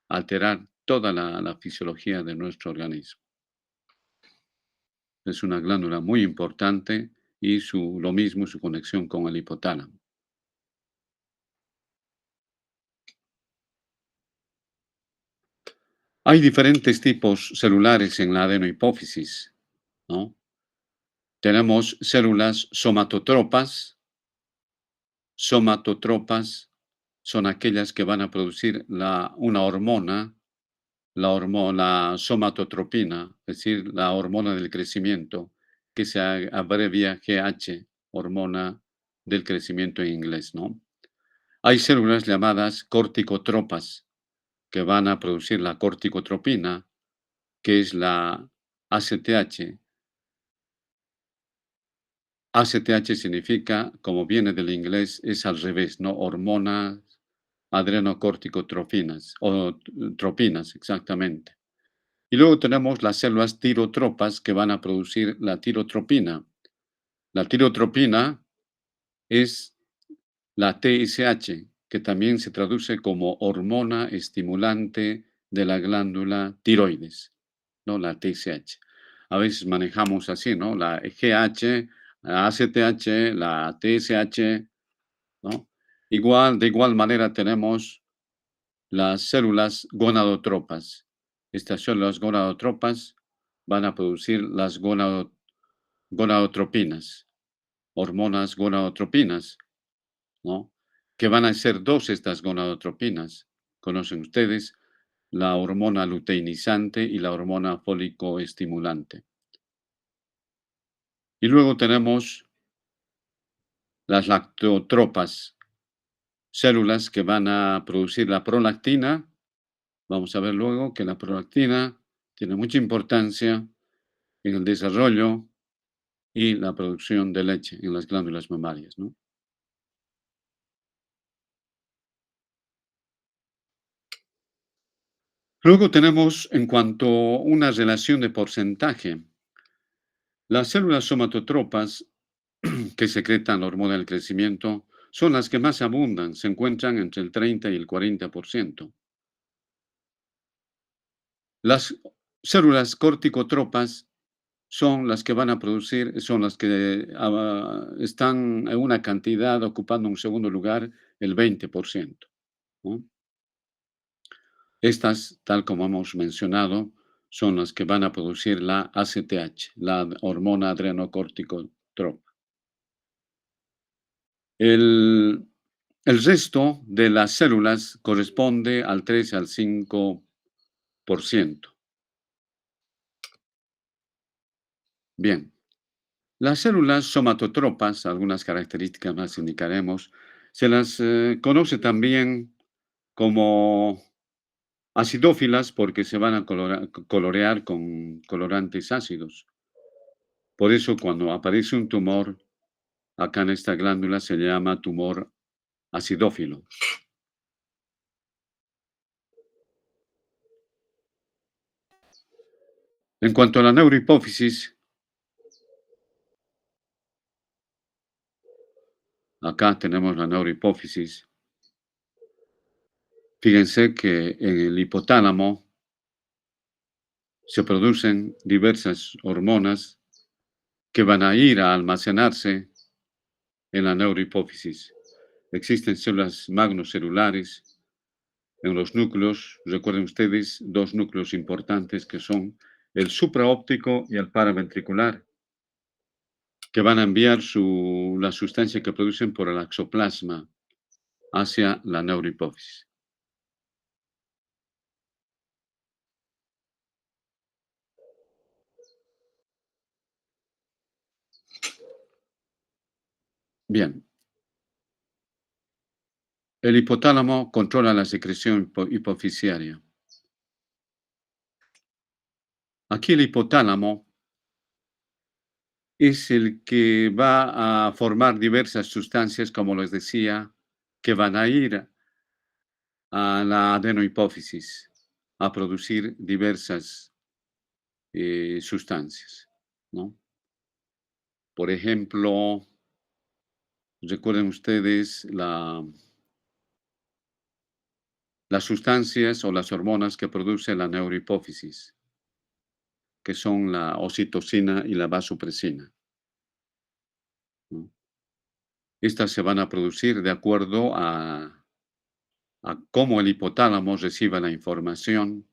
alterar toda la fisiología de nuestro organismo. Es una glándula muy importante y lo mismo su conexión con el hipotálamo. Hay diferentes tipos celulares en la adenohipófisis, ¿no? Tenemos células somatotropas. Somatotropas son aquellas que van a producir una hormona, la hormona somatotropina, es decir, la hormona del crecimiento, que se abrevia GH, hormona del crecimiento en inglés, ¿no? Hay células llamadas corticotropas que van a producir la corticotropina, que es la ACTH. ACTH significa, como viene del inglés, es al revés, ¿no? Hormonas adrenocorticotropinas, o tropinas, exactamente. Y luego tenemos las células tirotropas que van a producir la tirotropina. La tirotropina es la TSH, que también se traduce como hormona estimulante de la glándula tiroides, ¿no? La TSH. A veces manejamos así, ¿no? La GH, la ACTH, la TSH, ¿no? De igual manera tenemos las células gonadotropas. Estas células gonadotropas van a producir las gonadotropinas, hormonas gonadotropinas, ¿no? Que van a ser dos estas gonadotropinas. Conocen ustedes la hormona luteinizante y la hormona fólico estimulante. Y luego tenemos las lactotropas, células que van a producir la prolactina. Vamos a ver luego que la prolactina tiene mucha importancia en el desarrollo y la producción de leche en las glándulas mamarias, ¿no? Luego tenemos, en cuanto a una relación de porcentaje, las células somatotropas que secretan la hormona del crecimiento son las que más abundan, se encuentran entre el 30 y el 40%. Las células corticotropas son las que van a producir, son las que están en una cantidad ocupando un segundo lugar, el 20%, ¿no? Estas, tal como hemos mencionado, son las que van a producir la ACTH, la hormona adrenocorticotropa. El, el resto de las células corresponde al 3 al 5%. Bien, las células somatotropas, algunas características más indicaremos, se las conoce también como acidófilas porque se van a colorear con colorantes ácidos. Por eso cuando aparece un tumor acá en esta glándula se llama tumor acidófilo. En cuanto a la neurohipófisis, acá tenemos la neurohipófisis. Fíjense que en el hipotálamo se producen diversas hormonas que van a ir a almacenarse en la neurohipófisis. Existen células magnocelulares en los núcleos. Recuerden ustedes dos núcleos importantes que son el supraóptico y el paraventricular, que van a enviar la sustancia que producen por el axoplasma hacia la neurohipófisis. Bien, el hipotálamo controla la secreción hipofisiaria. Aquí el hipotálamo es el que va a formar diversas sustancias, como les decía, que van a ir a la adenohipófisis a producir diversas sustancias, ¿no? Por ejemplo, recuerden ustedes las sustancias o las hormonas que produce la neurohipófisis, que son la oxitocina y la vasopresina, ¿no? Estas se van a producir de acuerdo a cómo el hipotálamo reciba la información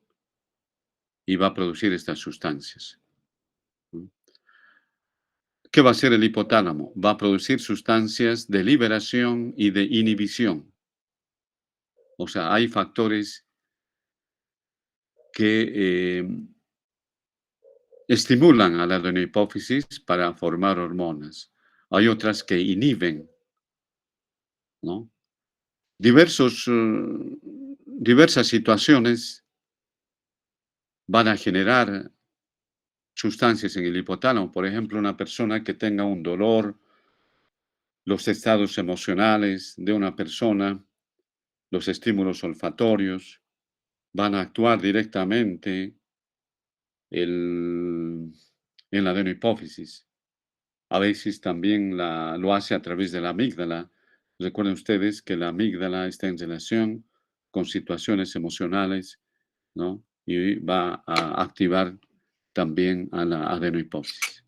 y va a producir estas sustancias, ¿no? ¿Qué va a hacer el hipotálamo? Va a producir sustancias de liberación y de inhibición. O sea, hay factores que estimulan a la adenohipófisis para formar hormonas. Hay otras que inhiben, ¿no? Diversas situaciones van a generar sustancias en el hipotálamo. Por ejemplo, una persona que tenga un dolor, los estados emocionales de una persona, los estímulos olfatorios, van a actuar directamente el- en la adenohipófisis. A veces también lo hace a través de la amígdala. Recuerden ustedes que la amígdala está en relación con situaciones emocionales, ¿no? Y va a activar también a la adenohipófisis,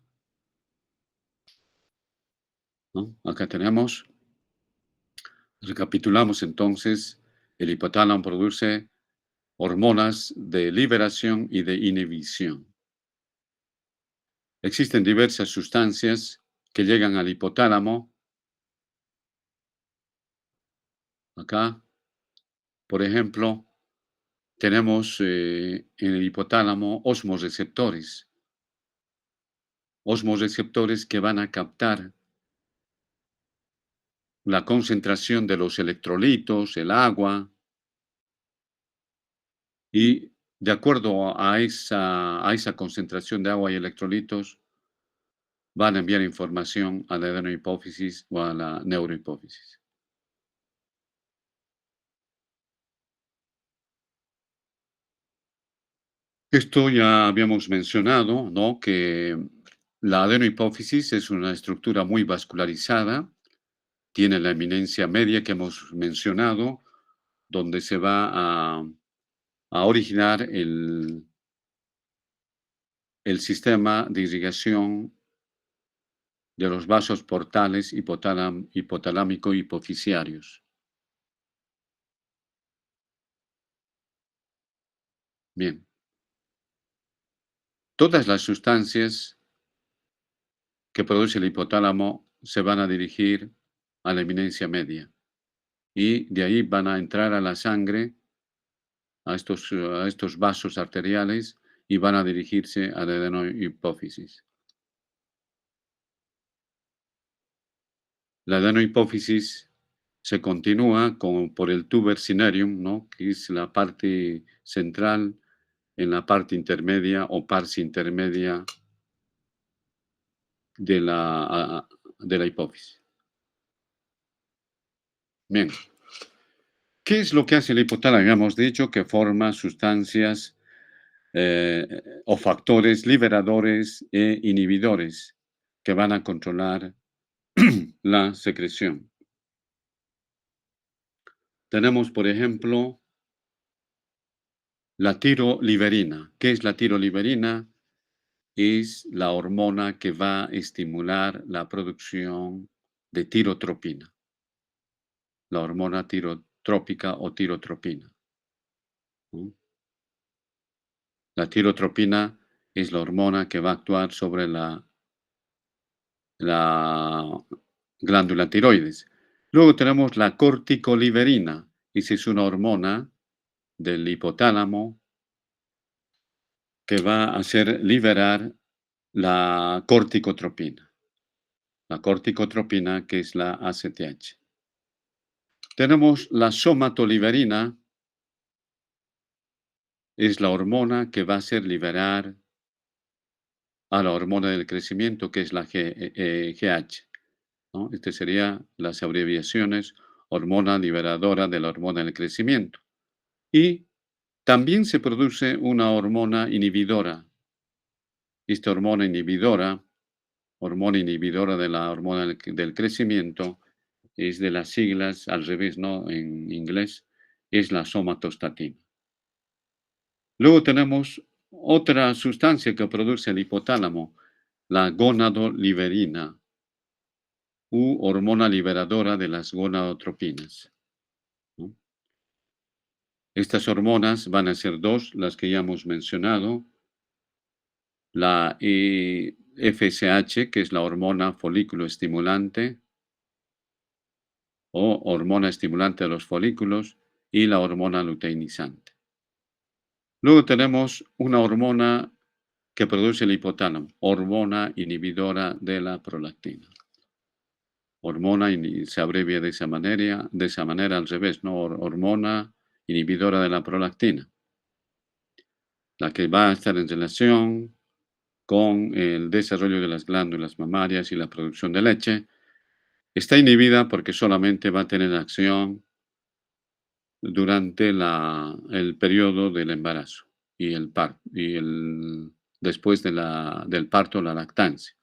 ¿no? Acá tenemos, recapitulamos entonces, el hipotálamo produce hormonas de liberación y de inhibición. Existen diversas sustancias que llegan al hipotálamo. Acá, por ejemplo, tenemos en el hipotálamo osmoreceptores que van a captar la concentración de los electrolitos, el agua, y de acuerdo a esa concentración de agua y electrolitos, van a enviar información a la adenohipófisis o a la neurohipófisis. Esto ya habíamos mencionado, ¿no? Que la adenohipófisis es una estructura muy vascularizada, tiene la eminencia media que hemos mencionado, donde se va a originar el sistema de irrigación de los vasos portales hipotalámico-hipofisiarios. Bien, todas las sustancias que produce el hipotálamo se van a dirigir a la eminencia media y de ahí van a entrar a la sangre, a estos vasos arteriales y van a dirigirse a la adenohipófisis. La adenohipófisis se continúa por el tuber cinereum, ¿no? Que es la parte central en la parte intermedia o parsi intermedia de de la hipófisis. Bien, ¿qué es lo que hace el hipotálamo? Habíamos dicho que forma sustancias eh, o factores liberadores e inhibidores que van a controlar la secreción. Tenemos, por ejemplo, la tiroliberina. ¿Qué es la tiroliberina? Es la hormona que va a estimular la producción de tirotropina, la hormona tirotrópica o tirotropina, ¿no? La tirotropina es la hormona que va a actuar sobre la glándula tiroides. Luego tenemos la corticoliberina. Esa es una hormona del hipotálamo que va a hacer liberar la corticotropina. La corticotropina, que es la ACTH. Tenemos la somatoliberina, es la hormona que va a hacer liberar a la hormona del crecimiento, que es la GH, ¿no? Este sería las abreviaciones: hormona liberadora de la hormona del crecimiento. Y también se produce una hormona inhibidora. Esta hormona inhibidora de la hormona del crecimiento, es de las siglas al revés, ¿no? En inglés, es la somatostatina. Luego tenemos otra sustancia que produce el hipotálamo, la gonadoliberina u hormona liberadora de las gonadotropinas, ¿no? Estas hormonas van a ser dos, las que ya hemos mencionado, la FSH, que es la hormona folículo estimulante o hormona estimulante de los folículos, y la hormona luteinizante. Luego tenemos una hormona que produce el hipotálamo, hormona inhibidora de la prolactina. Hormona se abrevia de esa manera al revés, ¿no? Hormona inhibidora de la prolactina, la que va a estar en relación con el desarrollo de las glándulas mamarias y la producción de leche. Está inhibida porque solamente va a tener acción durante el periodo del embarazo y el parto, después del parto, la lactancia.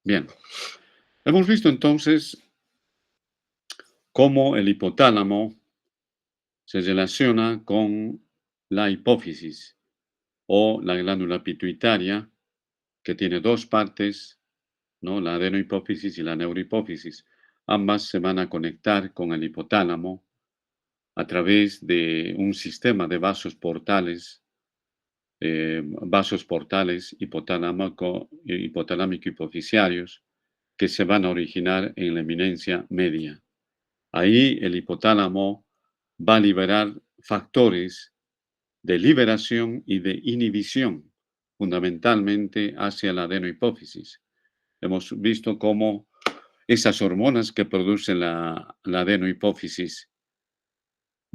Bien, hemos visto entonces cómo el hipotálamo se relaciona con la hipófisis o la glándula pituitaria, que tiene dos partes, ¿no? La adenohipófisis y la neurohipófisis. Ambas se van a conectar con el hipotálamo a través de un sistema de vasos portales hipotalámico hipoficiarios que se van a originar en la eminencia media. Ahí el hipotálamo va a liberar factores de liberación y de inhibición, fundamentalmente hacia la adenohipófisis. Hemos visto cómo esas hormonas que produce la adenohipófisis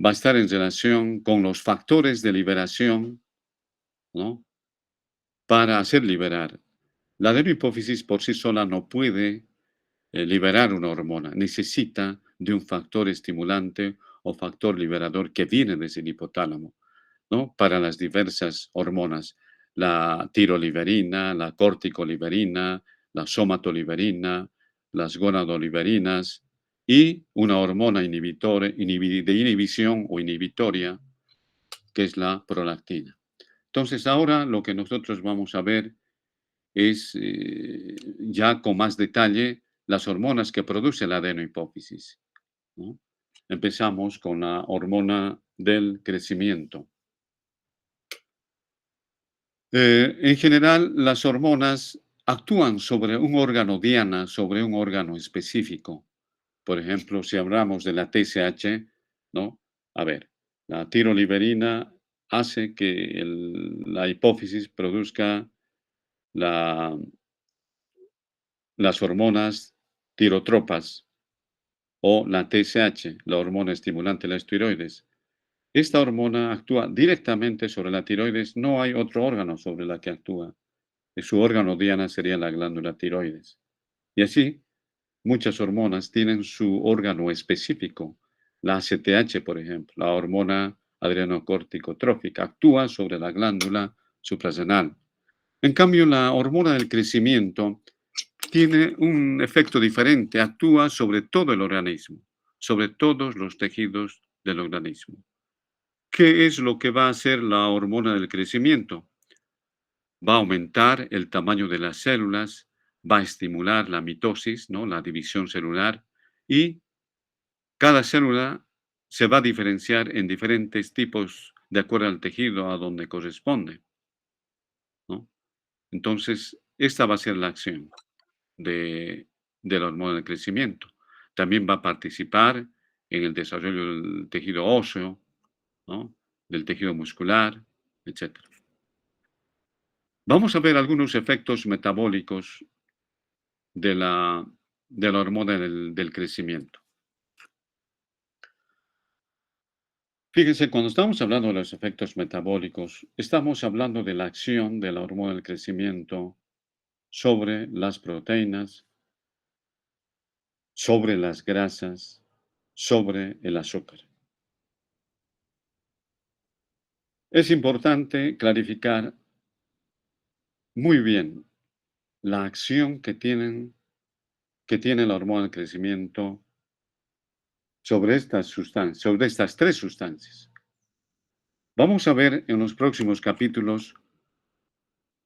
va a estar en relación con los factores de liberación, ¿no? Para hacer liberar. La adenohipófisis por sí sola no puede liberar una hormona, necesita de un factor estimulante o factor liberador que viene desde el hipotálamo, ¿no? Para las diversas hormonas, la tiroliberina, la corticoliberina, la somatoliberina, las gonadoliberinas y una hormona de inhibición o inhibitoria, que es la prolactina. Entonces, ahora lo que nosotros vamos a ver es ya con más detalle las hormonas que produce la adenohipófisis, ¿no? Empezamos con la hormona del crecimiento. En general, las hormonas actúan sobre un órgano diana, sobre un órgano específico. Por ejemplo, si hablamos de la TSH, ¿no? A ver, la tiroliberina hace que la hipófisis produzca la- las hormonas tirotropas o la TSH, la hormona estimulante de las tiroides. Esta hormona actúa directamente sobre la tiroides, no hay otro órgano sobre la que actúa. Su órgano diana sería la glándula tiroides. Y así, muchas hormonas tienen su órgano específico. La ACTH, por ejemplo, la hormona adrenocorticotrófica, actúa sobre la glándula suprarrenal. En cambio, la hormona del crecimiento tiene un efecto diferente, actúa sobre todo el organismo, sobre todos los tejidos del organismo. ¿Qué es lo que va a hacer la hormona del crecimiento? Va a aumentar el tamaño de las células, va a estimular la mitosis, ¿no? La división celular, y cada célula se va a diferenciar en diferentes tipos de acuerdo al tejido a donde corresponde, ¿no? Entonces, esta va a ser la acción de, de la hormona del crecimiento. También va a participar en el desarrollo del tejido óseo, ¿no? Del tejido muscular, etcétera. Vamos a ver algunos efectos metabólicos de la hormona del crecimiento. Fíjense, cuando estamos hablando de los efectos metabólicos, estamos hablando de la acción de la hormona del crecimiento sobre las proteínas, sobre las grasas, sobre el azúcar. Es importante clarificar muy bien la acción que tiene la hormona del crecimiento, sobre estas tres sustancias. Vamos a ver en los próximos capítulos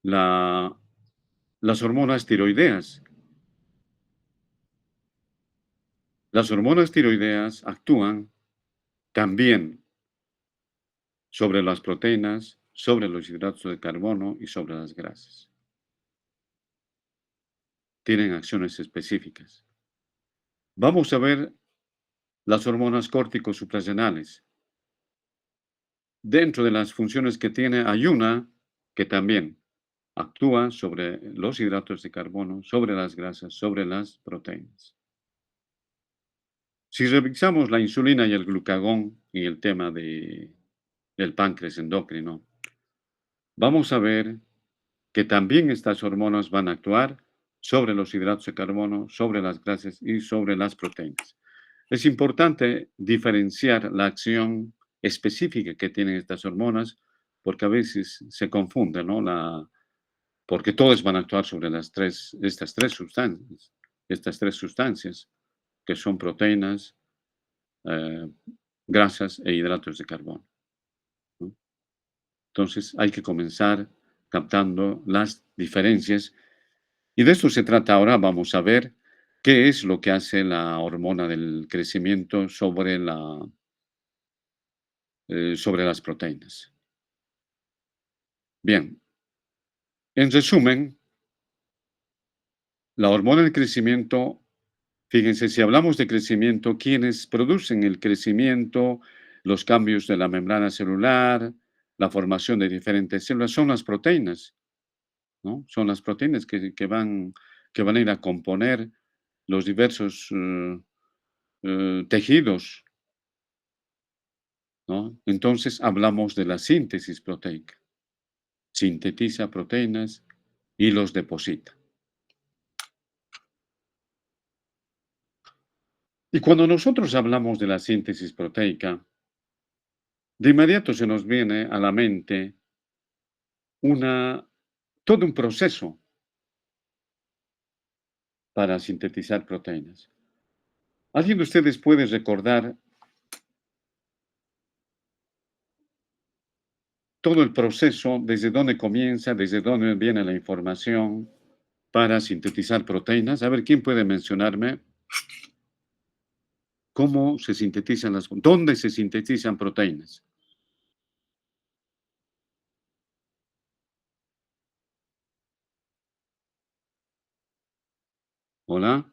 la- las hormonas tiroideas. Las hormonas tiroideas actúan también sobre las proteínas, sobre los hidratos de carbono y sobre las grasas. Tienen acciones específicas. Vamos a ver las hormonas córticos suprarrenales. Dentro de las funciones que tiene hay una que también actúa sobre los hidratos de carbono, sobre las grasas, sobre las proteínas. Si revisamos la insulina y el glucagón y el tema del páncreas endocrino, vamos a ver que también estas hormonas van a actuar sobre los hidratos de carbono, sobre las grasas y sobre las proteínas. Es importante diferenciar la acción específica que tienen estas hormonas porque a veces se confunde, ¿no? Porque todas van a actuar sobre estas tres sustancias, que son proteínas, eh, grasas e hidratos de carbono, ¿no? Entonces hay que comenzar captando las diferencias y de esto se trata ahora. Vamos a ver qué es lo que hace la hormona del crecimiento sobre las proteínas. Bien, en resumen, la hormona del crecimiento, fíjense, si hablamos de crecimiento, ¿quiénes producen el crecimiento, los cambios de la membrana celular, la formación de diferentes células? Son las proteínas, ¿no? Son las proteínas que van a ir a componer los diversos tejidos, ¿no? Entonces hablamos de la síntesis proteica. Sintetiza proteínas y los deposita. Y cuando nosotros hablamos de la síntesis proteica, de inmediato se nos viene a la mente una, todo un proceso para sintetizar proteínas. ¿Alguien de ustedes puede recordar todo el proceso, desde dónde comienza, desde dónde viene la información para sintetizar proteínas? A ver, ¿quién puede mencionarme cómo se sintetizan dónde se sintetizan proteínas? ¿Hola?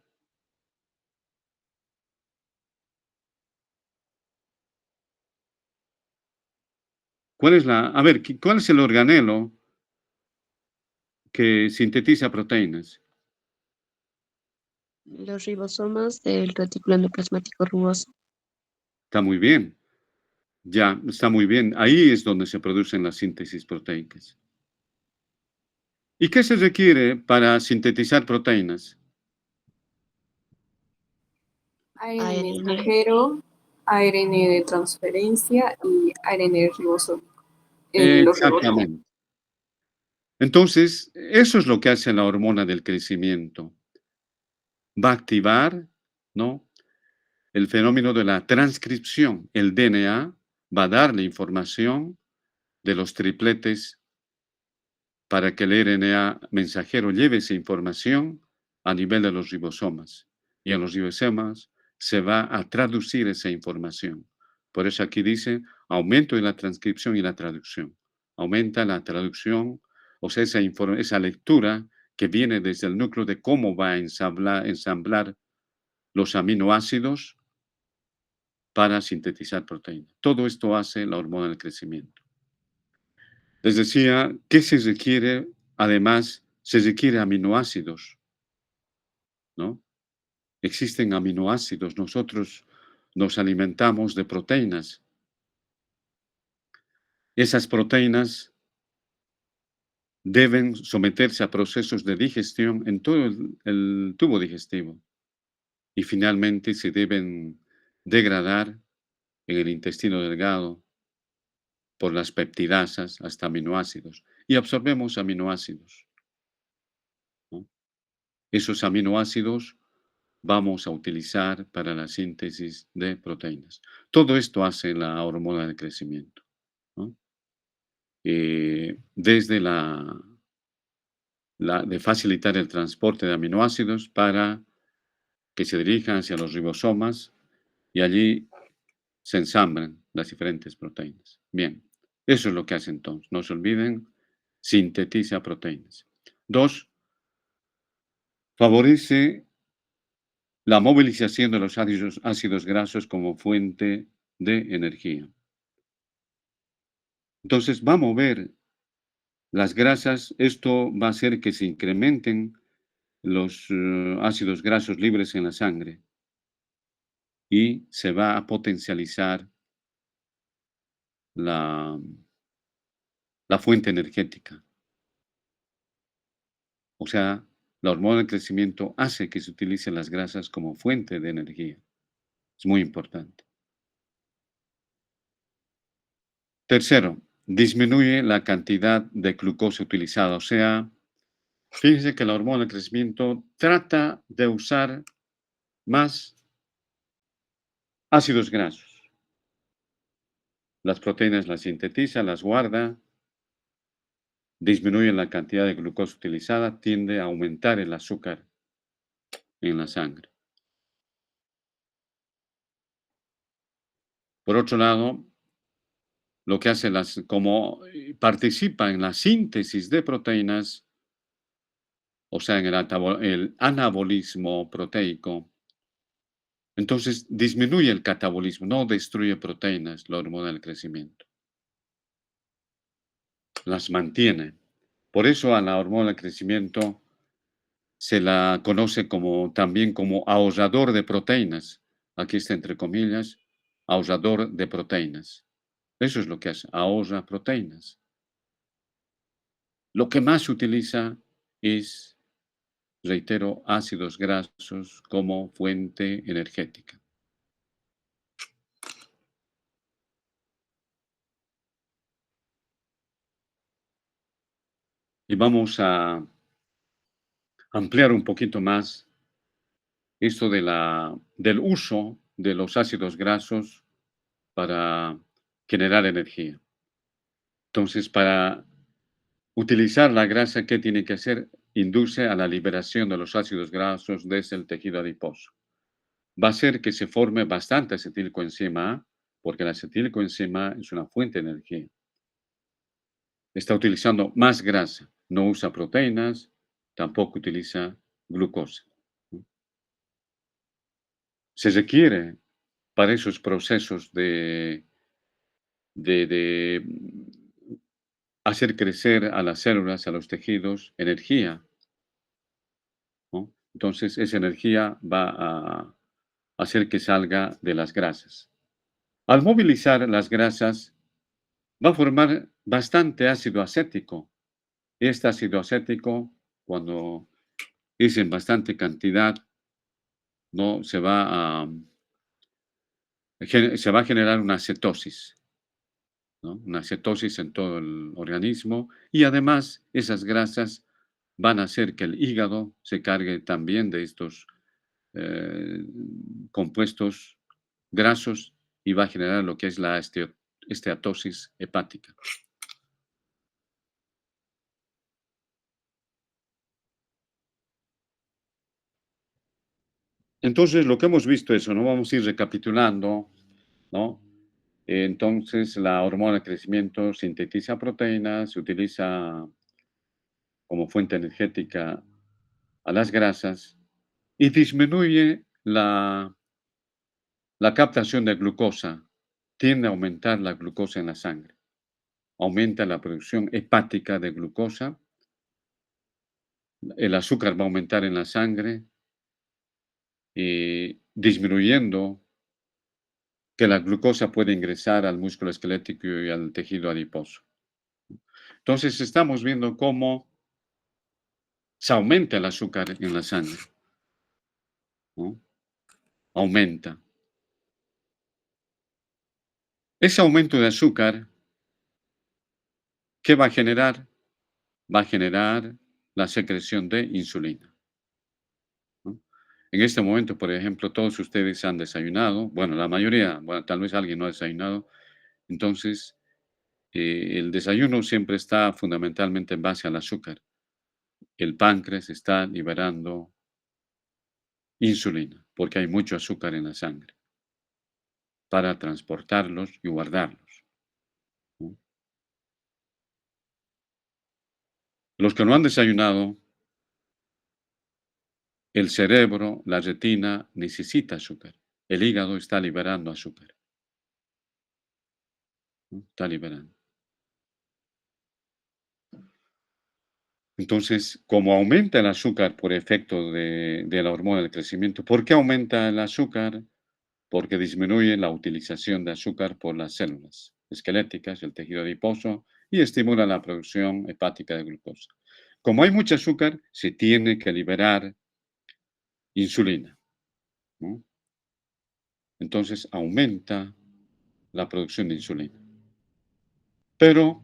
¿Cuál es el organelo que sintetiza proteínas? Los ribosomas del retículo endoplasmático rugoso. Está muy bien, ya, está muy bien. Ahí es donde se producen las síntesis proteicas. ¿Y qué se requiere para sintetizar proteínas? ARN ARN. mensajero, ARN de transferencia y ARN ribosómico en los ribosomas. Exactamente. Entonces, eso es lo que hace la hormona del crecimiento. Va a activar, ¿no?, el fenómeno de la transcripción. El DNA va a dar la información de los tripletes para que el RNA mensajero lleve esa información a nivel de los ribosomas. Y en los ribosomas se va a traducir esa información. Por eso aquí dice aumento de la transcripción y la traducción. Aumenta la traducción, o sea, esa lectura que viene desde el núcleo de cómo va a ensamblar los aminoácidos para sintetizar proteínas. Todo esto hace la hormona del crecimiento. Les decía, ¿qué se requiere? Además, se requiere aminoácidos, ¿no? Existen aminoácidos. Nosotros nos alimentamos de proteínas. Esas proteínas deben someterse a procesos de digestión en todo el tubo digestivo y finalmente se deben degradar en el intestino delgado por las peptidasas hasta aminoácidos y absorbemos aminoácidos, ¿no? Esos aminoácidos vamos a utilizar para la síntesis de proteínas. Todo esto hace la hormona del crecimiento, ¿no? Desde de facilitar el transporte de aminoácidos para que se dirijan hacia los ribosomas y allí se ensamblan las diferentes proteínas. Bien, eso es lo que hace entonces. No se olviden, sintetiza proteínas. Dos, favorece la movilización de los ácidos grasos como fuente de energía. Entonces va a mover las grasas, esto va a hacer que se incrementen los ácidos grasos libres en la sangre y se va a potencializar la, la fuente energética. O sea, la hormona del crecimiento hace que se utilicen las grasas como fuente de energía. Es muy importante. Tercero, disminuye la cantidad de glucosa utilizada. O sea, fíjense que la hormona del crecimiento trata de usar más ácidos grasos. Las proteínas las sintetiza, las guarda, disminuye la cantidad de glucosa utilizada, tiende a aumentar el azúcar en la sangre. Por otro lado, lo que hace como participa en la síntesis de proteínas, o sea, en el anabolismo proteico, entonces disminuye el catabolismo, no destruye proteínas, la hormona del crecimiento. Las mantiene. Por eso a la hormona del crecimiento se la conoce también como ahorrador de proteínas. Aquí está entre comillas, ahorrador de proteínas. Eso es lo que hace, ahorra proteínas. Lo que más se utiliza es, reitero, ácidos grasos como fuente energética. Y vamos a ampliar un poquito más esto del uso de los ácidos grasos para generar energía. Entonces, para utilizar la grasa, ¿qué tiene que hacer? Induce a la liberación de los ácidos grasos desde el tejido adiposo. Va a hacer que se forme bastante acetilcoenzima A, porque la acetilcoenzima A es una fuente de energía. Está utilizando más grasa, no usa proteínas, tampoco utiliza glucosa. Se requiere para esos procesos de hacer crecer a las células, a los tejidos, energía, ¿no? Entonces, esa energía va a hacer que salga de las grasas. Al movilizar las grasas, va a formar bastante ácido acético. Este ácido acético, cuando es en bastante cantidad, no se va a generar una cetosis, ¿no? Una cetosis en todo el organismo y además esas grasas van a hacer que el hígado se cargue también de estos eh, compuestos grasos y va a generar lo que es la esteatosis hepática. Entonces, lo que hemos visto eso, ¿no? Vamos a ir recapitulando, ¿no? Entonces, la hormona de crecimiento sintetiza proteínas, se utiliza como fuente energética a las grasas y disminuye la captación de glucosa, tiende a aumentar la glucosa en la sangre, aumenta la producción hepática de glucosa, el azúcar va a aumentar en la sangre, disminuyendo que la glucosa puede ingresar al músculo esquelético y al tejido adiposo. Entonces, estamos viendo cómo se aumenta el azúcar en la sangre, ¿no? Aumenta. Ese aumento de azúcar, ¿qué va a generar? Va a generar la secreción de insulina, ¿no? En este momento, por ejemplo, todos ustedes han desayunado, bueno, la mayoría, bueno, tal vez alguien no ha desayunado, entonces el desayuno siempre está fundamentalmente en base al azúcar. El páncreas está liberando insulina porque hay mucho azúcar en la sangre para transportarlos y guardarlos, ¿no? Los que no han desayunado, el cerebro, la retina necesita azúcar. El hígado está liberando azúcar, ¿no? Está liberando. Entonces, como aumenta el azúcar por efecto de la hormona del crecimiento, ¿por qué aumenta el azúcar? Porque disminuye la utilización de azúcar por las células esqueléticas, el tejido adiposo, y estimula la producción hepática de glucosa. Como hay mucho azúcar, se tiene que liberar insulina, ¿no? Entonces aumenta la producción de insulina. Pero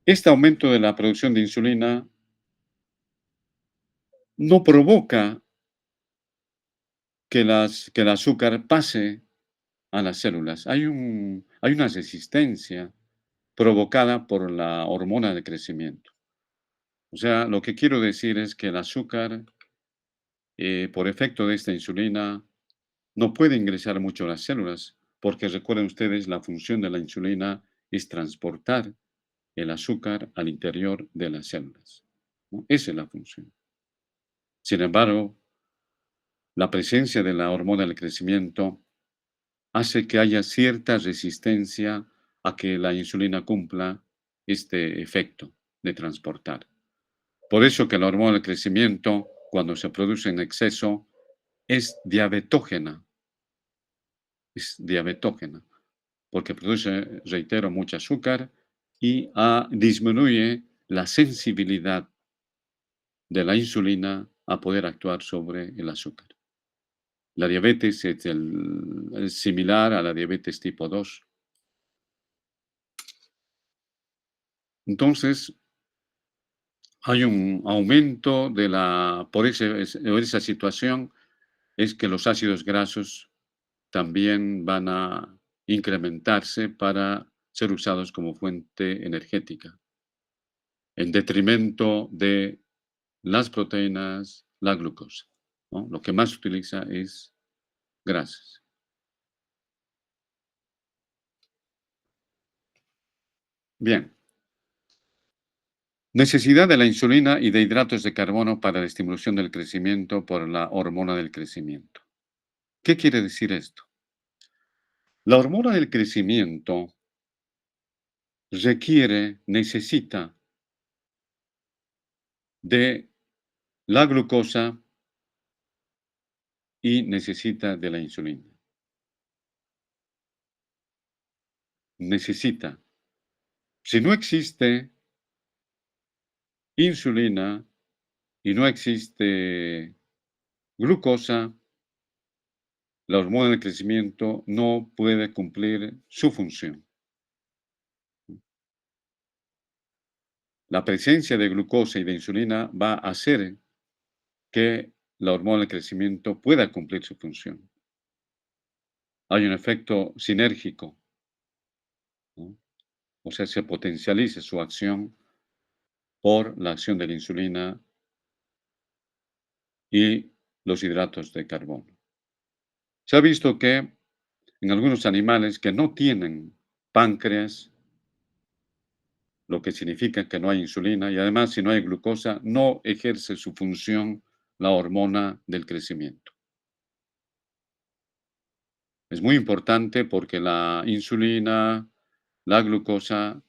este aumento de la producción de insulina no provoca que el azúcar pase a las células. Hay una resistencia provocada por la hormona de crecimiento. O sea, lo que quiero decir es que el azúcar, por efecto de esta insulina, no puede ingresar mucho a las células, porque recuerden ustedes, la función de la insulina es transportar el azúcar al interior de las células, ¿no? Esa es la función. Sin embargo, la presencia de la hormona del crecimiento hace que haya cierta resistencia a que la insulina cumpla este efecto de transportar. Por eso que la hormona del crecimiento, cuando se produce en exceso, es diabetógena, porque produce, reitero, mucho azúcar y disminuye la sensibilidad de la insulina a poder actuar sobre el azúcar. La diabetes es similar a la diabetes tipo 2. Entonces, hay un aumento esa situación es que los ácidos grasos también van a incrementarse para ser usados como fuente energética, en detrimento de las proteínas, la glucosa, ¿no? Lo que más se utiliza es grasas. Bien, necesidad de la insulina y de hidratos de carbono para la estimulación del crecimiento por la hormona del crecimiento. ¿Qué quiere decir esto? La hormona del crecimiento necesita de la glucosa y necesita de la insulina. Necesita. Si no existe insulina y no existe glucosa, la hormona del crecimiento no puede cumplir su función. La presencia de glucosa y de insulina va a hacer que la hormona del crecimiento pueda cumplir su función. Hay un efecto sinérgico, ¿no? O sea, se potencializa su acción por la acción de la insulina y los hidratos de carbono. Se ha visto que en algunos animales que no tienen páncreas, lo que significa que no hay insulina y además si no hay glucosa, no ejerce su función la hormona del crecimiento. Es muy importante porque la insulina, la glucosa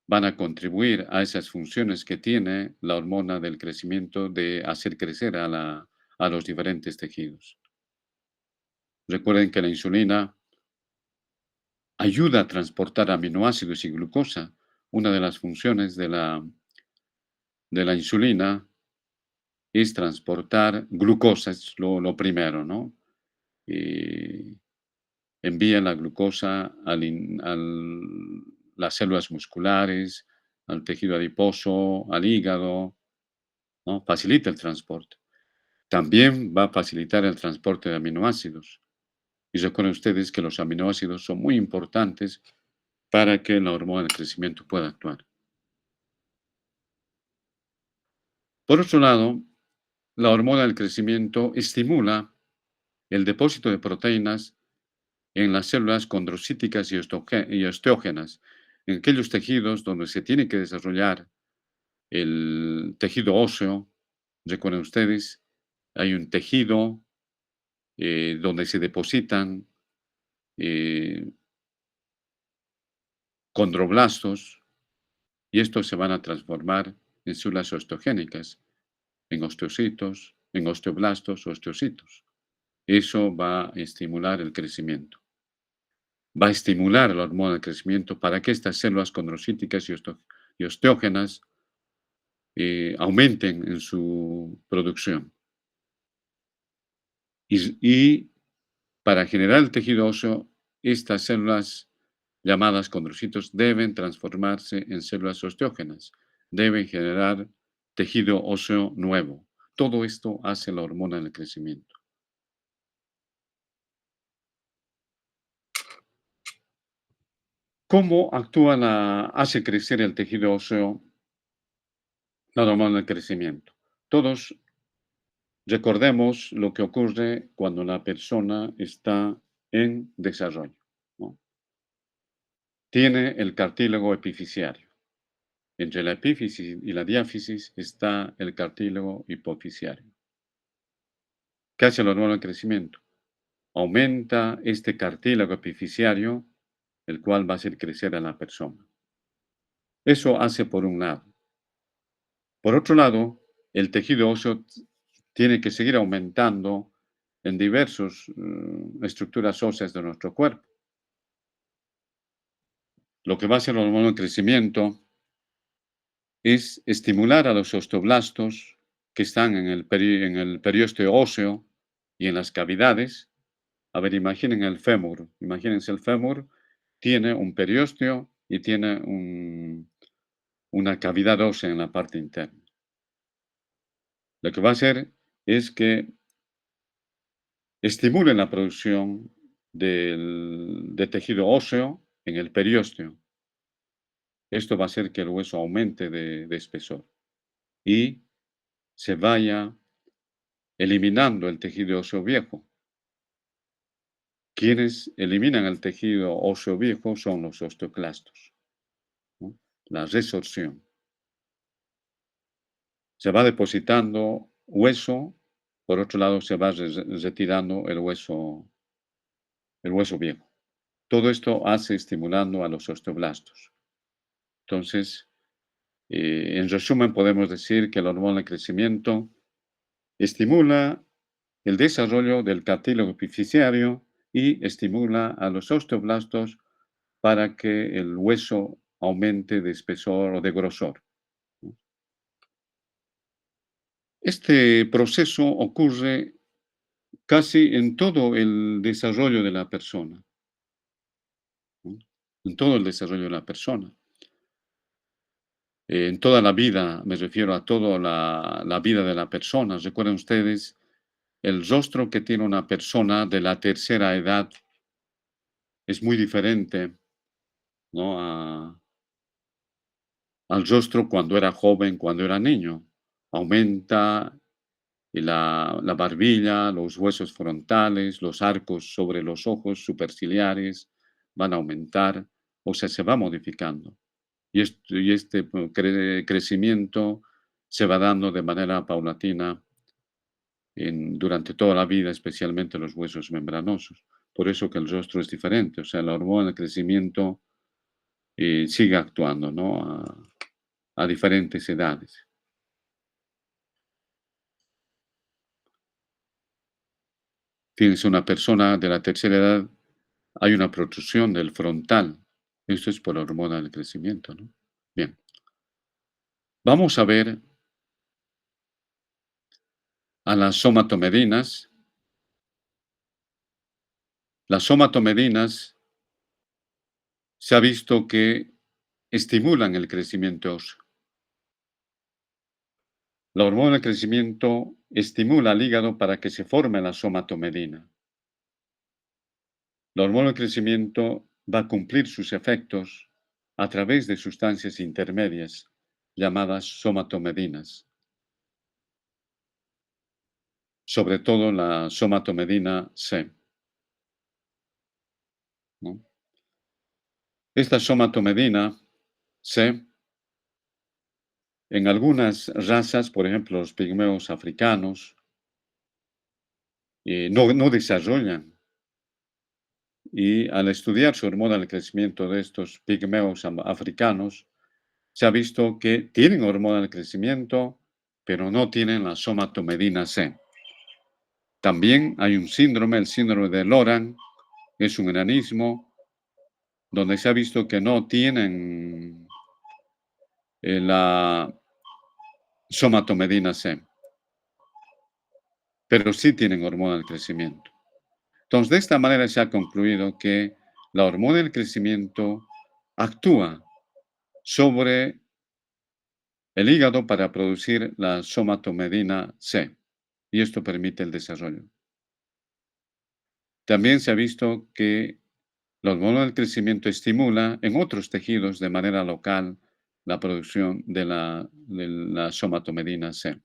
van a contribuir a esas funciones que tiene la hormona del crecimiento de hacer crecer a los diferentes tejidos. Recuerden que la insulina ayuda a transportar aminoácidos y glucosa. Una de las funciones de la insulina es transportar glucosa, es lo primero, ¿no? Y envía la glucosa a las células musculares, al tejido adiposo, al hígado, ¿no? Facilita el transporte. También va a facilitar el transporte de aminoácidos. Y recuerden ustedes que los aminoácidos son muy importantes para que la hormona del crecimiento pueda actuar. Por otro lado, la hormona del crecimiento estimula el depósito de proteínas en las células condrocíticas y osteógenas, en aquellos tejidos donde se tiene que desarrollar el tejido óseo. Recuerden ustedes, hay un tejido donde se depositan eh, condroblastos y estos se van a transformar en células osteogénicas, en osteocitos, en osteoblastos, osteocitos. Eso va a estimular el crecimiento. Va a estimular la hormona del crecimiento para que estas células condrocíticas y osteógenas aumenten en su producción. Y para generar el tejido óseo, estas células llamadas condrocitos deben transformarse en células osteógenas, deben generar tejido óseo nuevo. Todo esto hace la hormona del crecimiento. ¿Cómo hace crecer el tejido óseo la hormona del crecimiento? Todos recordemos lo que ocurre cuando la persona está en desarrollo, ¿no? Tiene el cartílago epifisiario. Entre la epífisis y la diáfisis está el cartílago hipofisiario. ¿Qué hace la hormona del crecimiento? Aumenta este cartílago epifisiario, el cual va a hacer crecer a la persona. Eso hace por un lado. Por otro lado, el tejido óseo tiene que seguir aumentando en diversas estructuras óseas de nuestro cuerpo. Lo que va a hacer la hormona del crecimiento es estimular a los osteoblastos que están en el periósteo óseo y en las cavidades. A ver, imaginen el fémur. Imagínense el fémur, tiene un periósteo y tiene una cavidad ósea en la parte interna. Lo que va a hacer es que estimulen la producción de tejido óseo en el periósteo. Esto va a hacer que el hueso aumente de espesor y se vaya eliminando el tejido óseo viejo. Quienes eliminan el tejido óseo viejo son los osteoclastos, ¿no? La resorción. Se va depositando hueso, por otro lado se va retirando el hueso viejo. Todo esto hace estimulando a los osteoblastos. Entonces, en resumen, podemos decir que la hormona de crecimiento estimula el desarrollo del cartílago epifisiario y estimula a los osteoblastos para que el hueso aumente de espesor o de grosor. Este proceso ocurre casi en todo el desarrollo de la persona, ¿no? En todo el desarrollo de la persona. En toda la vida, me refiero a toda la vida de la persona. Recuerden ustedes, el rostro que tiene una persona de la tercera edad es muy diferente, ¿no? Al rostro cuando era joven, cuando era niño. Aumenta la barbilla, los huesos frontales, los arcos sobre los ojos superciliares van a aumentar, o sea, se va modificando. Y este crecimiento se va dando de manera paulatina durante toda la vida, especialmente los huesos membranosos. Por eso que el rostro es diferente, o sea, la hormona de crecimiento sigue actuando, ¿no? A diferentes edades. Tienes una persona de la tercera edad, hay una protrusión del frontal. Esto es por la hormona del crecimiento, ¿no? Bien, vamos a ver a las somatomedinas. Las somatomedinas se ha visto que estimulan el crecimiento óseo. La hormona del crecimiento estimula al hígado para que se forme la somatomedina. La hormona del crecimiento va a cumplir sus efectos a través de sustancias intermedias llamadas somatomedinas, sobre todo la somatomedina C, ¿no? Esta somatomedina C, en algunas razas, por ejemplo, los pigmeos africanos, no desarrollan. Y al estudiar su hormona del crecimiento de estos pigmeos africanos, se ha visto que tienen hormona del crecimiento, pero no tienen la somatomedina C. También hay un síndrome, el síndrome de Loran, es un enanismo, donde se ha visto que no tienen la somatomedina C, pero sí tienen hormona del crecimiento. Entonces, de esta manera se ha concluido que la hormona del crecimiento actúa sobre el hígado para producir la somatomedina C, y esto permite el desarrollo. También se ha visto que la hormona del crecimiento estimula en otros tejidos de manera local la producción de la somatomedina C.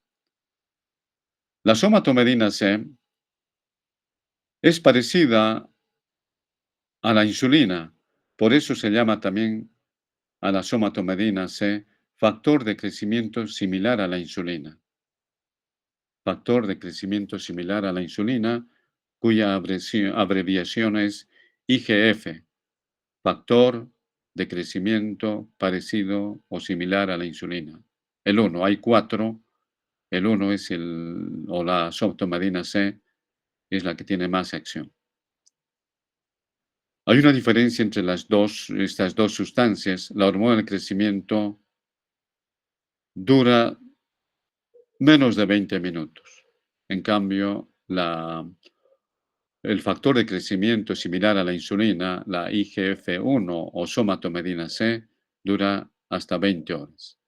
La somatomedina C es parecida a la insulina, por eso se llama también a la somatomedina C factor de crecimiento similar a la insulina. Factor de crecimiento similar a la insulina, cuya abreviación es IGF, factor de crecimiento parecido o similar a la insulina. El 1, hay 4, el 1 es o la somatomedina C, es la que tiene más acción. Hay una diferencia entre estas dos sustancias. La hormona del crecimiento dura menos de 20 minutos. En cambio, el factor de crecimiento similar a la insulina, la IGF-1 o somatomedina C, dura hasta 20 horas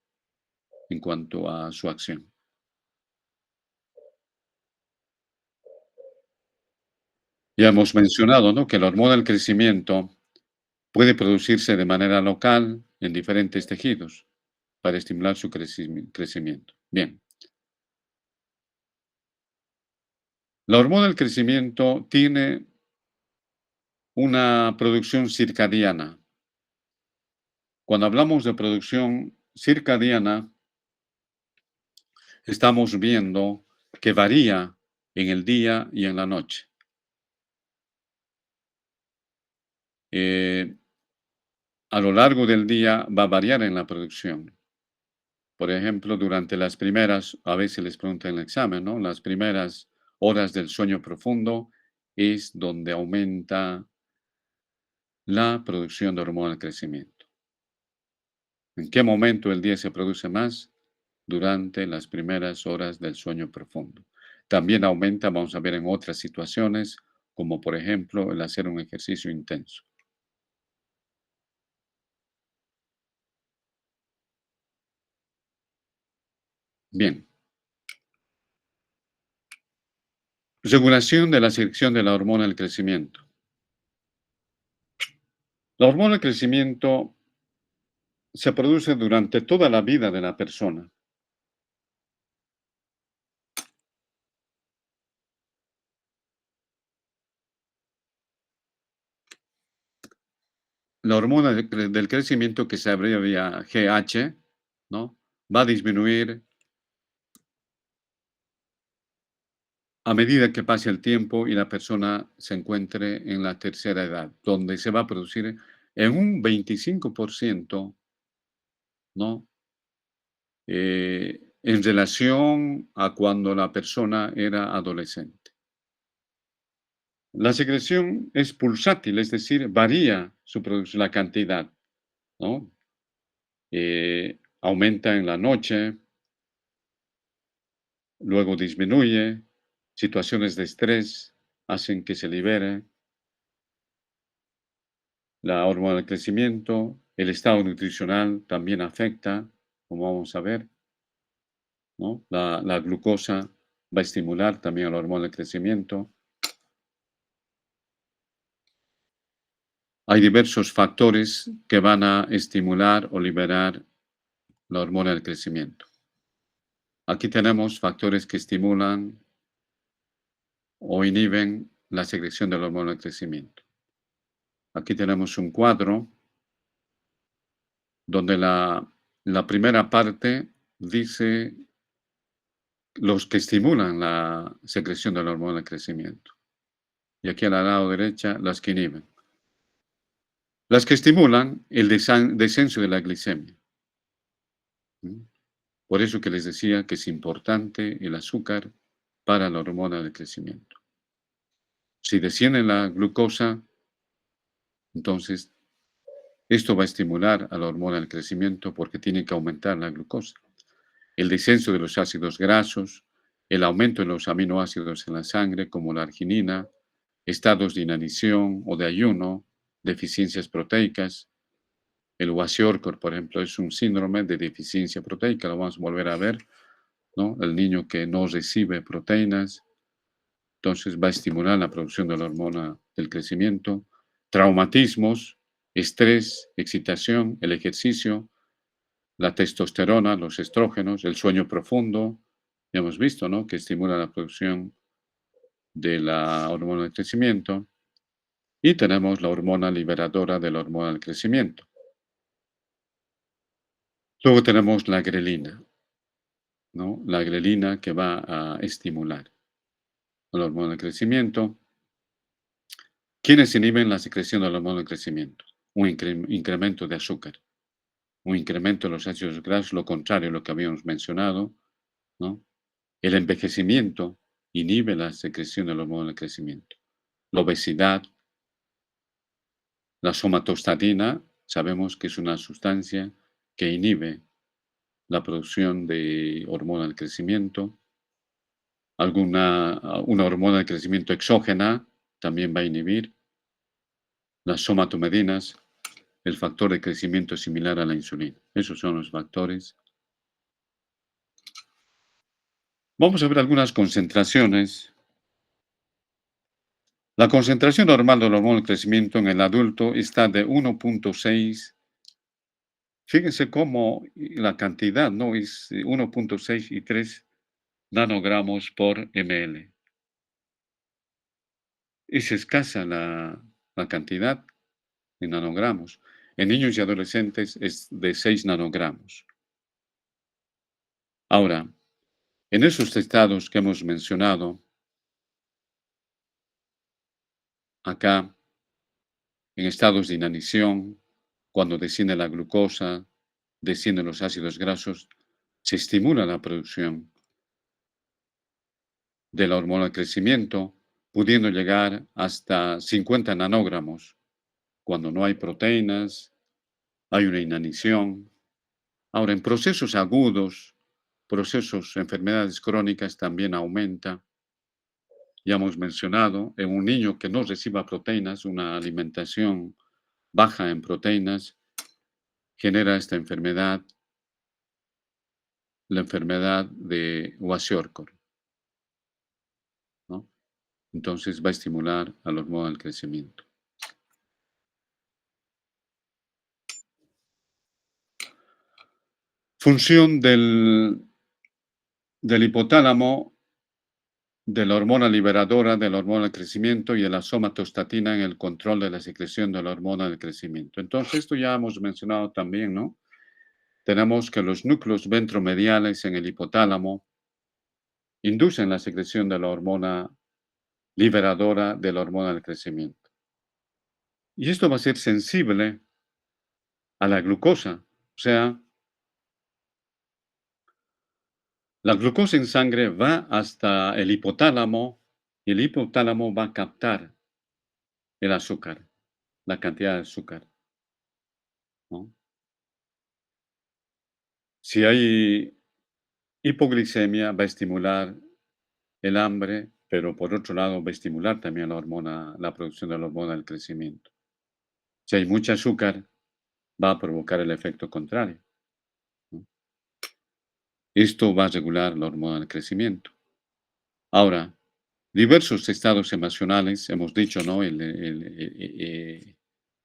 en cuanto a su acción. Ya hemos mencionado, ¿no?, que la hormona del crecimiento puede producirse de manera local en diferentes tejidos para estimular su crecimiento. Bien, la hormona del crecimiento tiene una producción circadiana. Cuando hablamos de producción circadiana, estamos viendo que varía en el día y en la noche. Eh, a lo largo del día va a variar en la producción. Por ejemplo, durante las primeras, a veces les preguntan en el examen, ¿no? Las primeras horas del sueño profundo es donde aumenta la producción de hormona del crecimiento. ¿En qué momento del día se produce más? Durante las primeras horas del sueño profundo. También aumenta, vamos a ver en otras situaciones, como por ejemplo el hacer un ejercicio intenso. Bien, regulación de la secreción de la hormona del crecimiento. La hormona del crecimiento se produce durante toda la vida de la persona. La hormona del crecimiento, que se abrevia GH, ¿no?, va a disminuir a medida que pase el tiempo y la persona se encuentre en la tercera edad, donde se va a producir en un 25%, ¿no? En relación a cuando la persona era adolescente. La secreción es pulsátil, es decir, varía su producción, la cantidad, ¿no? Aumenta en la noche, luego disminuye, situaciones de estrés hacen que se libere la hormona del crecimiento, el estado nutricional también afecta, como vamos a ver. ¿no? La glucosa va a estimular también la hormona del crecimiento. Hay diversos factores que van a estimular o liberar la hormona del crecimiento. Aquí tenemos factores que estimulan o inhiben la secreción de la hormona del crecimiento. Aquí tenemos un cuadro donde la primera parte dice los que estimulan la secreción de la hormona del crecimiento. Y aquí al lado derecha, las que inhiben. Las que estimulan el descenso de la glicemia. ¿Mm? Por eso que les decía que es importante el azúcar para la hormona del crecimiento. Si desciende la glucosa, entonces esto va a estimular a la hormona del crecimiento porque tiene que aumentar la glucosa. El descenso de los ácidos grasos, el aumento de los aminoácidos en la sangre, como la arginina, estados de inanición o de ayuno, deficiencias proteicas. El kwashiorkor, por ejemplo, es un síndrome de deficiencia proteica, lo vamos a volver a ver, ¿no? El niño que no recibe proteínas, entonces va a estimular la producción de la hormona del crecimiento. Traumatismos, estrés, excitación, el ejercicio, la testosterona, los estrógenos, el sueño profundo, ya hemos visto, ¿no? Que estimula la producción de la hormona del crecimiento. Y tenemos la hormona liberadora de la hormona del crecimiento. Luego tenemos la grelina, ¿no? La grelina que va a estimular la hormona del crecimiento. ¿Quiénes inhiben la secreción de la hormona del crecimiento? Un incremento de azúcar, un incremento de los ácidos grasos, lo contrario a lo que habíamos mencionado, ¿no? El envejecimiento inhibe la secreción de la hormona del crecimiento. La obesidad, la somatostatina, sabemos que es una sustancia que inhibe la producción de hormona del crecimiento. Una hormona de crecimiento exógena también va a inhibir. Las somatomedinas, el factor de crecimiento es similar a la insulina. Esos son los factores. Vamos a ver algunas concentraciones. La concentración normal de la hormona del crecimiento en el adulto está de 1.6. Fíjense cómo la cantidad, ¿no? Es 1.6 y 3 nanogramos por ml. Es escasa la cantidad en nanogramos. En niños y adolescentes es de 6 nanogramos. Ahora, en esos estados que hemos mencionado, acá, en estados de inanición, cuando desciende la glucosa, descienden los ácidos grasos, se estimula la producción de la hormona del crecimiento, pudiendo llegar hasta 50 nanogramos. Cuando no hay proteínas, hay una inanición. Ahora, en procesos agudos, enfermedades crónicas también aumenta. Ya hemos mencionado, en un niño que no reciba proteínas, una alimentación baja en proteínas, genera esta enfermedad, la enfermedad de Kwashiorkor, ¿no? Entonces va a estimular a la hormona del crecimiento. Función del hipotálamo, de la hormona liberadora, de la hormona del crecimiento y de la somatostatina en el control de la secreción de la hormona del crecimiento. Entonces, esto ya hemos mencionado también, ¿no? Tenemos que los núcleos ventromediales en el hipotálamo inducen la secreción de la hormona liberadora de la hormona del crecimiento. Y esto va a ser sensible a la glucosa, o sea, la glucosa en sangre va hasta el hipotálamo y el hipotálamo va a captar el azúcar, la cantidad de azúcar, ¿no? Si hay hipoglicemia, va a estimular el hambre, pero por otro lado va a estimular también la producción de la hormona del crecimiento. Si hay mucho azúcar, va a provocar el efecto contrario, ¿no? Esto va a regular la hormona del crecimiento. Ahora, diversos estados emocionales, hemos dicho, ¿no?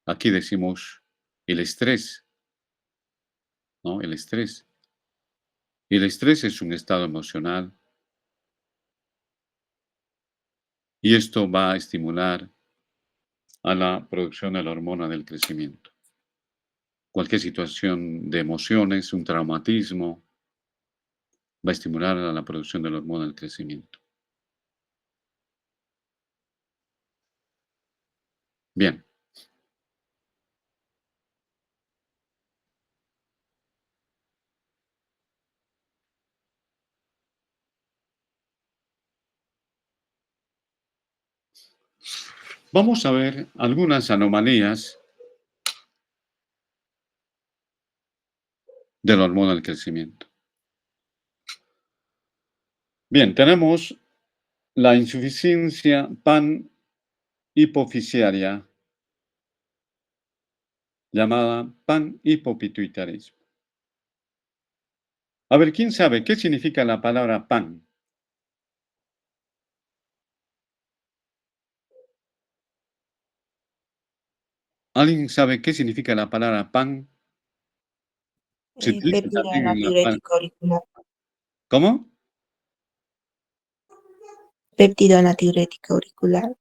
Aquí decimos el estrés, ¿no? El estrés. El estrés es un estado emocional y esto va a estimular a la producción de la hormona del crecimiento. Cualquier situación de emociones, un traumatismo, va a estimular a la producción de la hormona del crecimiento. Bien, vamos a ver algunas anomalías de la hormona del crecimiento. Bien, tenemos la insuficiencia panhipofisiaria, llamada panhipopituitarismo. A ver, ¿quién sabe qué significa la palabra pan? ¿Alguien sabe qué significa la palabra pan? Se utiliza Pérdida también en la pan. natriurética auricular. ¿Cómo? Péptido natriurética auricular.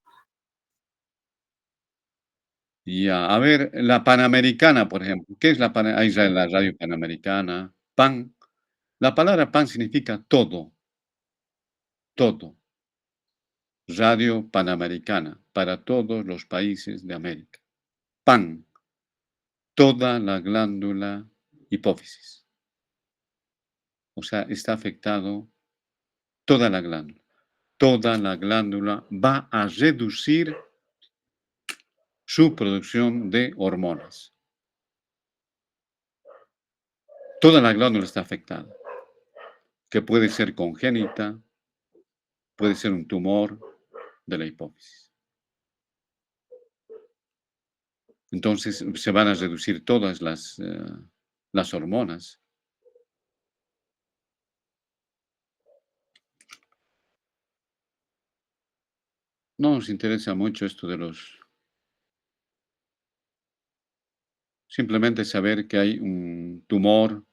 Ya, a ver, la Panamericana, por ejemplo. ¿Qué es ahí está la radio Panamericana? Pan. La palabra pan significa todo, todo. Radio Panamericana, para todos los países de América. Pan, toda la glándula hipófisis. O sea, está afectado toda la glándula. Toda la glándula va a reducir su producción de hormonas. Toda la glándula está afectada, que puede ser congénita, puede ser un tumor de la hipófisis. Entonces se van a reducir todas las hormonas. No nos interesa mucho esto de los... Simplemente saber que hay un tumor.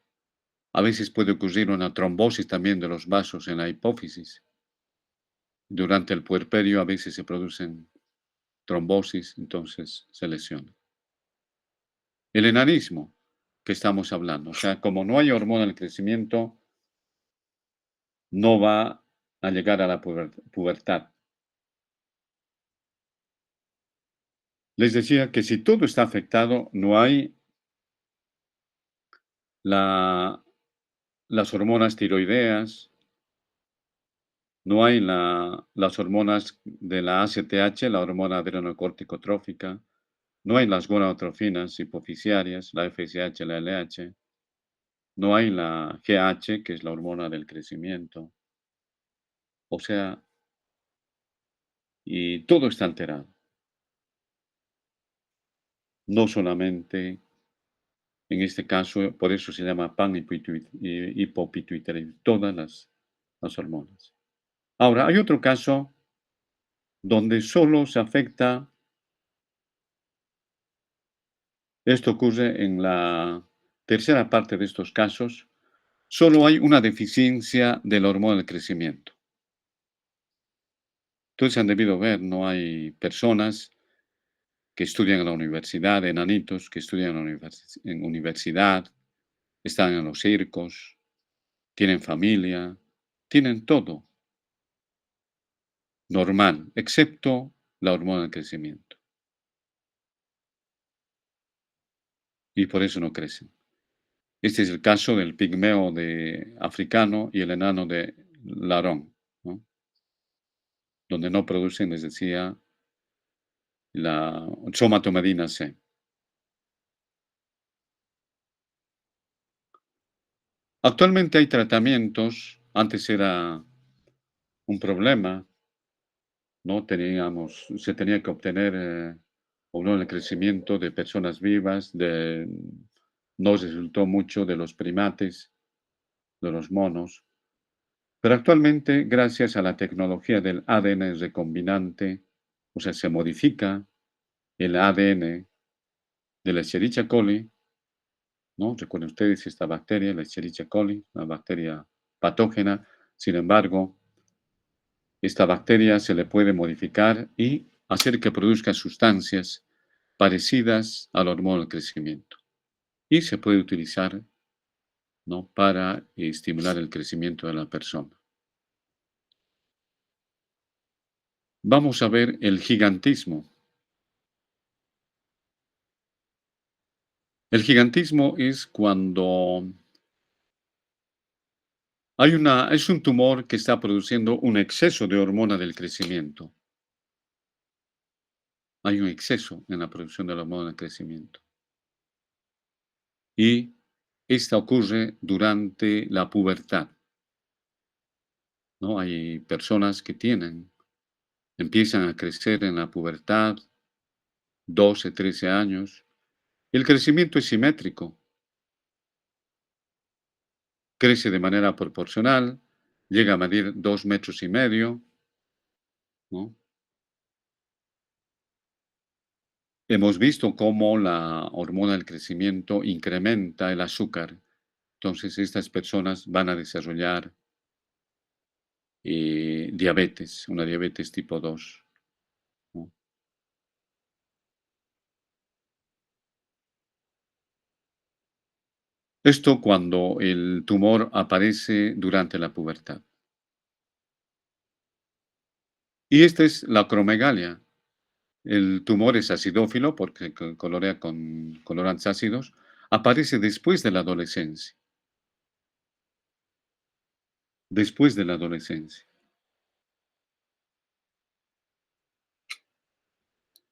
A veces puede ocurrir una trombosis también de los vasos en la hipófisis. Durante el puerperio a veces se producen trombosis, entonces se lesiona. El enanismo que estamos hablando, o sea, como no hay hormona del crecimiento, no va a llegar a la pubertad. Les decía que si todo está afectado, no hay las hormonas tiroideas, no hay las hormonas de la ACTH, la hormona adrenocorticotrófica, no hay las gonadotrofinas hipofisiarias, la FSH, la LH, no hay la GH, que es la hormona del crecimiento. O sea, y todo está alterado. No solamente, en este caso, por eso se llama panhipopituitarismo, todas las hormonas. Ahora, hay otro caso donde solo se afecta, esto ocurre en la tercera parte de estos casos, solo hay una deficiencia de la hormona del crecimiento. Entonces han debido ver, no hay personas que estudian en la universidad, enanitos que estudian en universidad, están en los circos, tienen familia, tienen todo normal, excepto la hormona del crecimiento. Y por eso no crecen. Este es el caso del pigmeo africano y el enano de Larón, ¿no? Donde no producen, les decía, la somatomedina C. Actualmente hay tratamientos, antes era un problema, ¿no? Se tenía que obtener hormona de crecimiento de personas vivas, no resultó mucho de los primates, de los monos. Pero actualmente, gracias a la tecnología del ADN recombinante, o sea, se modifica el ADN de la Escherichia coli, ¿no? Recuerden ustedes esta bacteria, la Escherichia coli, una bacteria patógena. Sin embargo, esta bacteria se le puede modificar y hacer que produzca sustancias parecidas al hormona del crecimiento. Y se puede utilizar, ¿no? Para estimular el crecimiento de la persona. Vamos a ver el gigantismo. El gigantismo es cuando es un tumor que está produciendo un exceso de hormona del crecimiento. Hay un exceso en la producción de la hormona del crecimiento. Y esta ocurre durante la pubertad, ¿no? Hay personas que empiezan a crecer en la pubertad, 12, 13 años. El crecimiento es simétrico, crece de manera proporcional, llega a medir 2,5 metros, ¿no? Hemos visto cómo la hormona del crecimiento incrementa el azúcar. Entonces, estas personas van a desarrollar diabetes, una diabetes tipo 2, ¿no? Esto cuando el tumor aparece durante la pubertad. Y esta es la acromegalia. El tumor es acidófilo porque colorea con colorantes ácidos. Aparece después de la adolescencia. Después de la adolescencia.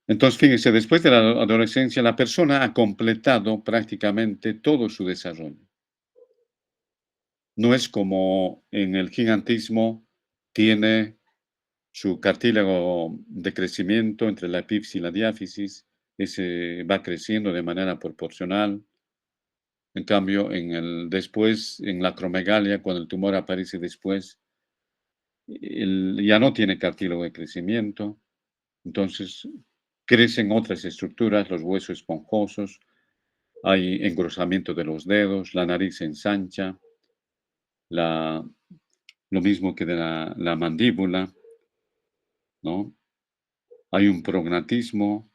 Entonces, fíjense, después de la adolescencia, la persona ha completado prácticamente todo su desarrollo. No es como en el gigantismo, tiene su cartílago de crecimiento entre la epífisis y la diáfisis, ese va creciendo de manera proporcional. En cambio, en la acromegalia, cuando el tumor aparece después, ya no tiene cartílago de crecimiento, entonces crecen otras estructuras, los huesos esponjosos, hay engrosamiento de los dedos, la nariz se ensancha, lo mismo que de la mandíbula, ¿no? Hay un prognatismo,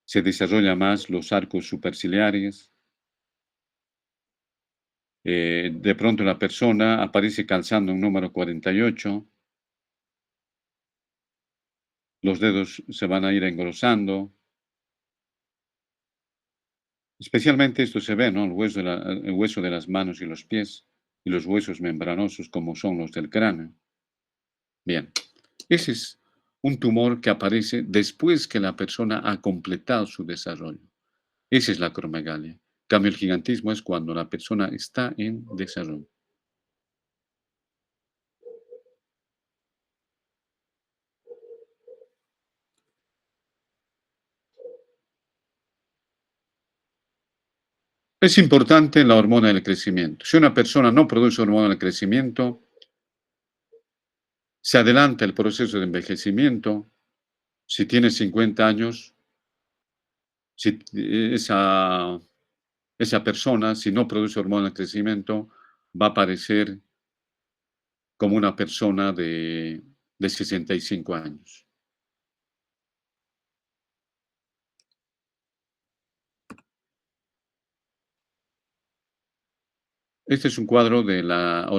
se desarrolla más los arcos superciliares. De pronto la persona aparece calzando un número 48, los dedos se van a ir engrosando. Especialmente esto se ve, ¿no? El hueso de las manos y los pies y los huesos membranosos como son los del cráneo. Bien, ese es un tumor que aparece después que la persona ha completado su desarrollo. Esa es la acromegalia. En cambio, el gigantismo es cuando la persona está en desarrollo. Es importante la hormona del crecimiento. Si una persona no produce hormona del crecimiento, se adelanta el proceso de envejecimiento. Si tiene 50 años, si esa persona, si no produce hormona del crecimiento, va a parecer como una persona de 65 años. Este es un cuadro de las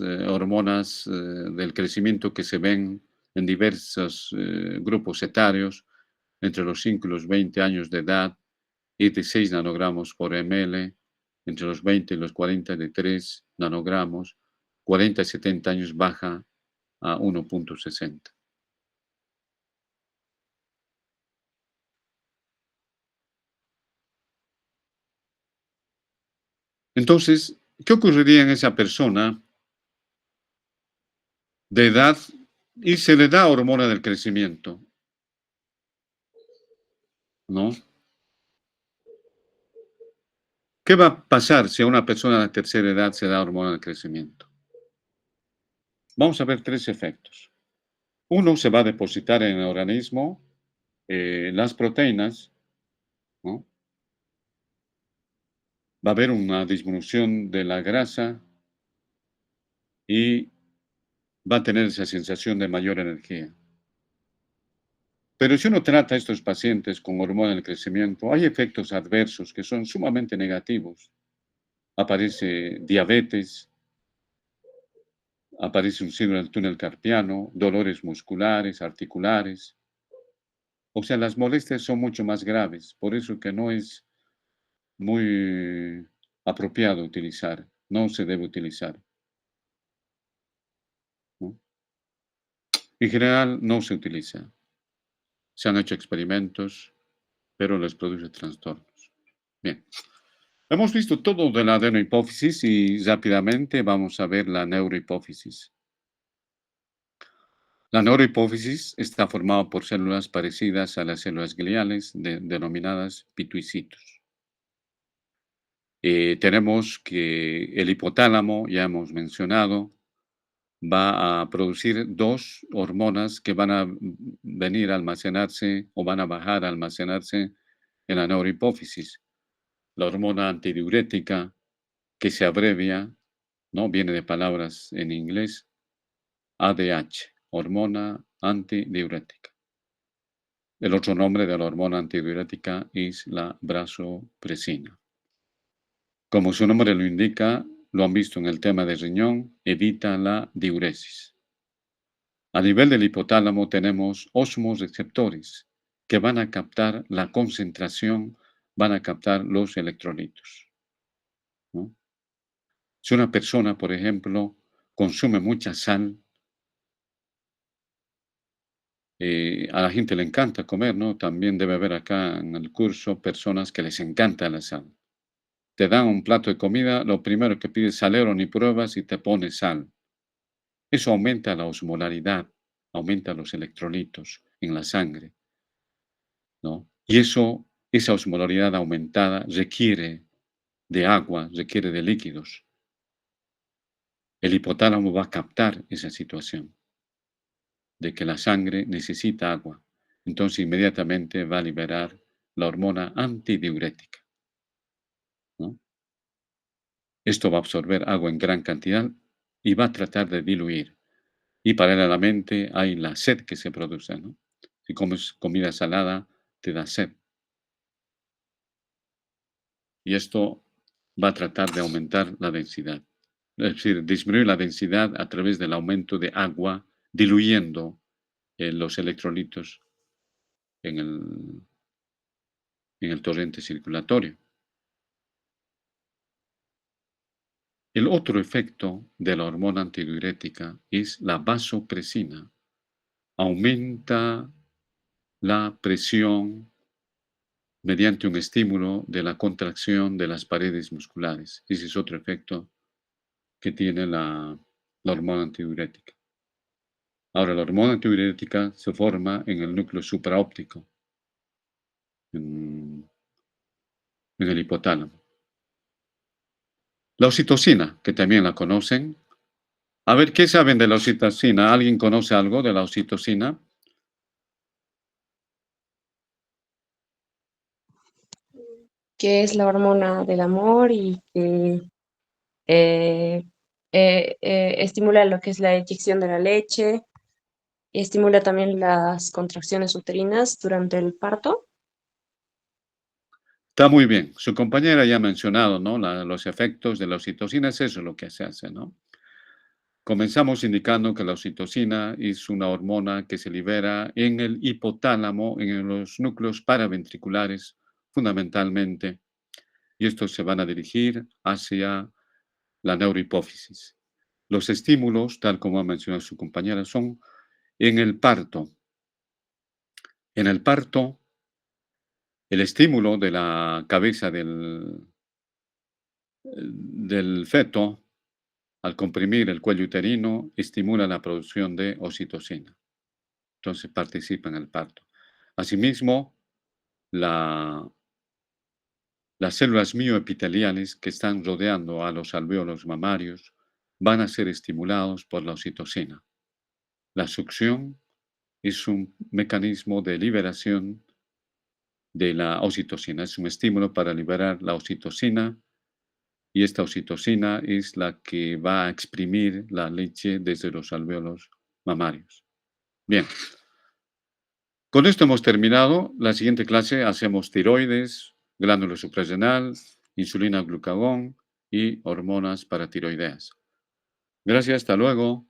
hormonas del crecimiento que se ven en diversos grupos etarios entre los 5 y los 20 años de edad y de 6 nanogramos por ml, entre los 20 y los 40 de 3 nanogramos, 40 y 70 años baja a 1,60. Entonces, ¿qué ocurriría en esa persona de edad y se le da hormona del crecimiento? ¿No? ¿Qué va a pasar si a una persona de tercera edad se da hormona del crecimiento? Vamos a ver 3 efectos. Uno, se va a depositar en el organismo, las proteínas, ¿no? Va a haber una disminución de la grasa y va a tener esa sensación de mayor energía. Pero si uno trata a estos pacientes con hormona del crecimiento, hay efectos adversos que son sumamente negativos. Aparece diabetes, aparece un síndrome del túnel carpiano, dolores musculares, articulares. O sea, las molestias son mucho más graves, por eso que no es muy apropiado utilizar, no se debe utilizar, ¿no? En general no se utiliza. Se han hecho experimentos, pero les produce trastornos. Bien, hemos visto todo de la adenohipófisis y rápidamente vamos a ver la neurohipófisis. La neurohipófisis está formada por células parecidas a las células gliales denominadas pituicitos. Tenemos que el hipotálamo, ya hemos mencionado, va a producir 2 hormonas que van a venir a almacenarse o van a bajar a almacenarse en la neurohipófisis. La hormona antidiurética, que se abrevia, ¿no? Viene de palabras en inglés, ADH, hormona antidiurética. El otro nombre de la hormona antidiurética es la vasopresina. Como su nombre lo indica, lo han visto en el tema del riñón, evita la diuresis. A nivel del hipotálamo tenemos osmoreceptores que van a captar la concentración, van a captar los electrolitos, ¿no? Si una persona, por ejemplo, consume mucha sal, a la gente le encanta comer, ¿no? También debe haber acá en el curso personas que les encanta la sal. Te dan un plato de comida, lo primero que pides salero ni pruebas y te pones sal. Eso aumenta la osmolaridad, aumenta los electrolitos en la sangre, ¿no? Y esa osmolaridad aumentada requiere de agua, requiere de líquidos. El hipotálamo va a captar esa situación de que la sangre necesita agua. Entonces inmediatamente va a liberar la hormona antidiurética, ¿no? Esto va a absorber agua en gran cantidad y va a tratar de diluir. Y paralelamente hay la sed que se produce, ¿no? Si comes comida salada, te da sed. Y esto va a tratar de aumentar la densidad. Es decir, disminuir la densidad a través del aumento de agua, diluyendo los electrolitos en el torrente circulatorio. El otro efecto de la hormona antidiurética es la vasopresina. Aumenta la presión mediante un estímulo de la contracción de las paredes musculares. Ese es otro efecto que tiene la hormona antidiurética. Ahora, la hormona antidiurética se forma en el núcleo supraóptico, en el hipotálamo. La oxitocina, que también la conocen. A ver, ¿qué saben de la oxitocina? ¿Alguien conoce algo de la oxitocina? Que es la hormona del amor y que eh, estimula lo que es la eyección de la leche y estimula también las contracciones uterinas durante el parto. Está muy bien. Su compañera ya ha mencionado, ¿no? Los efectos de la oxitocina, es eso lo que se hace, ¿no? Comenzamos indicando que la oxitocina es una hormona que se libera en el hipotálamo, en los núcleos paraventriculares, fundamentalmente, y estos se van a dirigir hacia la neurohipófisis. Los estímulos, tal como ha mencionado su compañera, son en el parto. En el parto, el estímulo de la cabeza del feto, al comprimir el cuello uterino, estimula la producción de oxitocina. Entonces participa en el parto. Asimismo, la Las células mioepiteliales que están rodeando a los alvéolos mamarios van a ser estimulados por la oxitocina. La succión es un mecanismo de liberación de la oxitocina, es un estímulo para liberar la oxitocina y esta oxitocina es la que va a exprimir la leche desde los alvéolos mamarios. Bien, con esto hemos terminado. La siguiente clase hacemos tiroides, glándula suprarrenal, insulina glucagón y hormonas paratiroideas. Gracias, hasta luego.